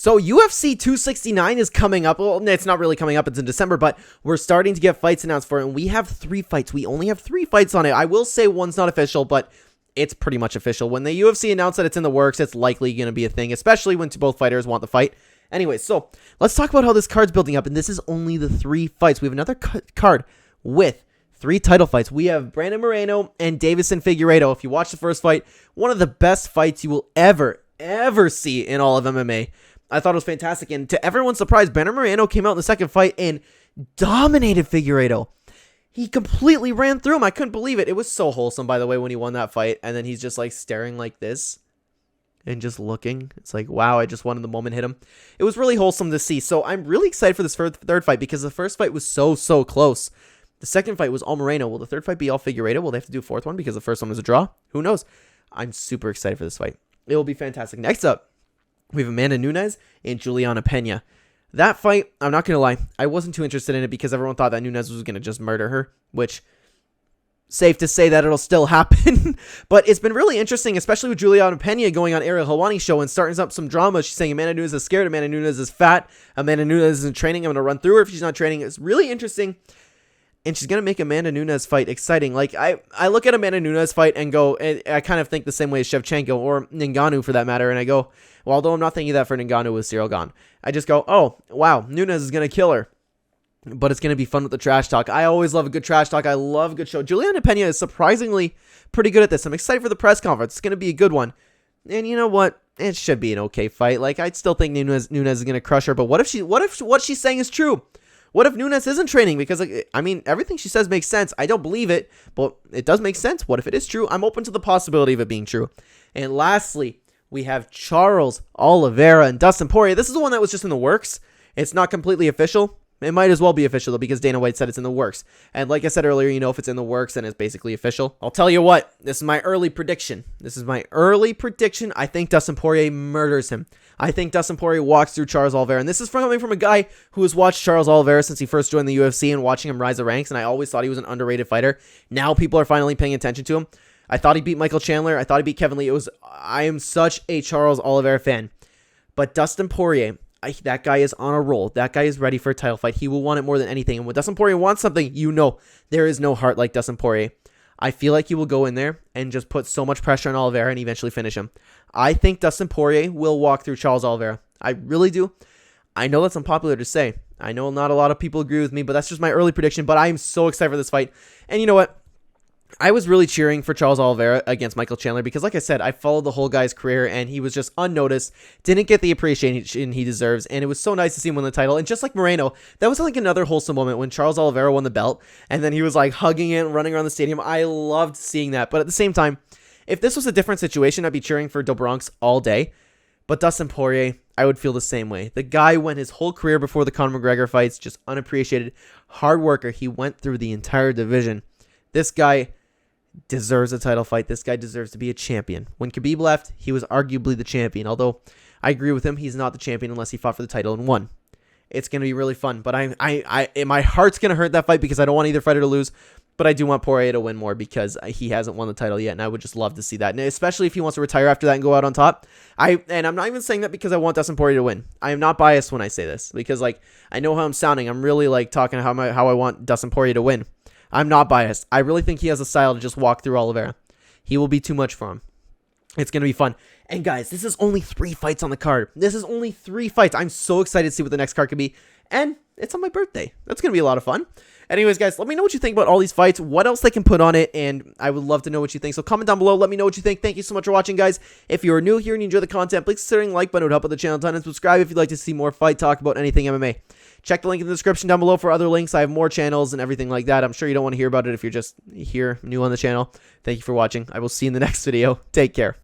So UFC 269 is coming up. Well, it's not really coming up. It's in December, but we're starting to get fights announced for it, and we have 3 fights. We only have 3 fights on it. I will say one's not official, but it's pretty much official. When the UFC announced that it's in the works, it's likely going to be a thing, especially when both fighters want the fight. Anyway, so let's talk about how this card's building up, and this is only the 3 fights. We have another card with 3 title fights. We have Brandon Moreno and Davison Figueredo. If you watch the first fight, one of the best fights you will ever see in all of MMA. I thought it was fantastic, and to everyone's surprise, Brandon Moreno came out in the second fight and dominated Figueredo. He completely ran through him. I couldn't believe it. It was so wholesome, by the way, when he won that fight, and then he's just like staring like this and just looking. It's like, wow, I just wanted the moment hit him. It was really wholesome to see, so I'm really excited for this third fight because the first fight was so close. The second fight was all Moreno. Will the third fight be all Figueredo? Will they have to do a fourth one because the first one was a draw? Who knows? I'm super excited for this fight. It will be fantastic. Next up, we have Amanda Nunes and Juliana Pena. That fight, I'm not going to lie, I wasn't too interested in it because everyone thought that Nunes was going to just murder her, which, safe to say that it'll still happen. But it's been really interesting, especially with Juliana Pena going on Ariel Helwani's show and starting up some drama. She's saying Amanda Nunes is scared, Amanda Nunes is fat, Amanda Nunes isn't training, I'm going to run through her if she's not training. It's really interesting. And she's going to make Amanda Nunes fight exciting. Like, I look at Amanda Nunes fight and go, and I kind of think the same way as Shevchenko or Ngannou for that matter. And I go, well, although I'm not thinking that for Ngannou with Cyril Gane, I just go, oh, wow, Nunes is going to kill her. But it's going to be fun with the trash talk. I always love a good trash talk. I love a good show. Juliana Pena is surprisingly pretty good at this. I'm excited for the press conference. It's going to be a good one. And you know what? It should be an okay fight. Like, I'd still think Nunes is going to crush her. But what if what she's saying is true? What if Nunes isn't training? Because, I mean, everything she says makes sense. I don't believe it, but it does make sense. What if it is true? I'm open to the possibility of it being true. And lastly, we have Charles Oliveira and Dustin Poirier. This is the one that was just in the works. It's not completely official. It might as well be official, though, because Dana White said it's in the works. And like I said earlier, you know, if it's in the works, then it's basically official. I'll tell you what. This is my early prediction. I think Dustin Poirier murders him. I think Dustin Poirier walks through Charles Oliveira. And this is coming from a guy who has watched Charles Oliveira since he first joined the UFC and watching him rise the ranks. And I always thought he was an underrated fighter. Now people are finally paying attention to him. I thought he beat Michael Chandler. I thought he beat Kevin Lee. I am such a Charles Oliveira fan. But Dustin Poirier, that guy is on a roll. That guy is ready for a title fight. He will want it more than anything. And when Dustin Poirier wants something, you know there is no heart like Dustin Poirier. I feel like he will go in there and just put so much pressure on Oliveira and eventually finish him. I think Dustin Poirier will walk through Charles Oliveira. I really do. I know that's unpopular to say. I know not a lot of people agree with me, but that's just my early prediction. But I am so excited for this fight. And you know what? I was really cheering for Charles Oliveira against Michael Chandler because, like I said, I followed the whole guy's career and he was just unnoticed, didn't get the appreciation he deserves, and it was so nice to see him win the title. And just like Moreno, that was like another wholesome moment when Charles Oliveira won the belt and then he was like hugging it and running around the stadium. I loved seeing that. But at the same time, if this was a different situation, I'd be cheering for Del Bronx all day. But Dustin Poirier, I would feel the same way. The guy went his whole career before the Conor McGregor fights, just unappreciated, hard worker. He went through the entire division. This guy deserves a title fight. This guy deserves to be a champion. When Khabib left, he was arguably the champion. Although I agree with him, he's not the champion unless he fought for the title and won. It's going to be really fun. But my heart's going to hurt that fight because I don't want either fighter to lose. But I do want Poirier to win more because he hasn't won the title yet, and I would just love to see that. And especially if he wants to retire after that and go out on top. And I'm not even saying that because I want Dustin Poirier to win. I am not biased when I say this because, like, I know how I'm sounding. I'm really like talking how I want Dustin Poirier to win. I'm not biased. I really think he has a style to just walk through Oliveira. He will be too much for him. It's going to be fun. And guys, this is only 3 fights on the card. This is only 3 fights. I'm so excited to see what the next card could be. And it's on my birthday. That's going to be a lot of fun. Anyways, guys, let me know what you think about all these fights, what else they can put on it, and I would love to know what you think. So comment down below. Let me know what you think. Thank you so much for watching, guys. If you are new here and you enjoy the content, please consider the like button. It would help out the channel a ton, and subscribe if you'd like to see more fight talk about anything MMA. Check the link in the description down below for other links. I have more channels and everything like that. I'm sure you don't want to hear about it if you're just here, new on the channel. Thank you for watching. I will see you in the next video. Take care.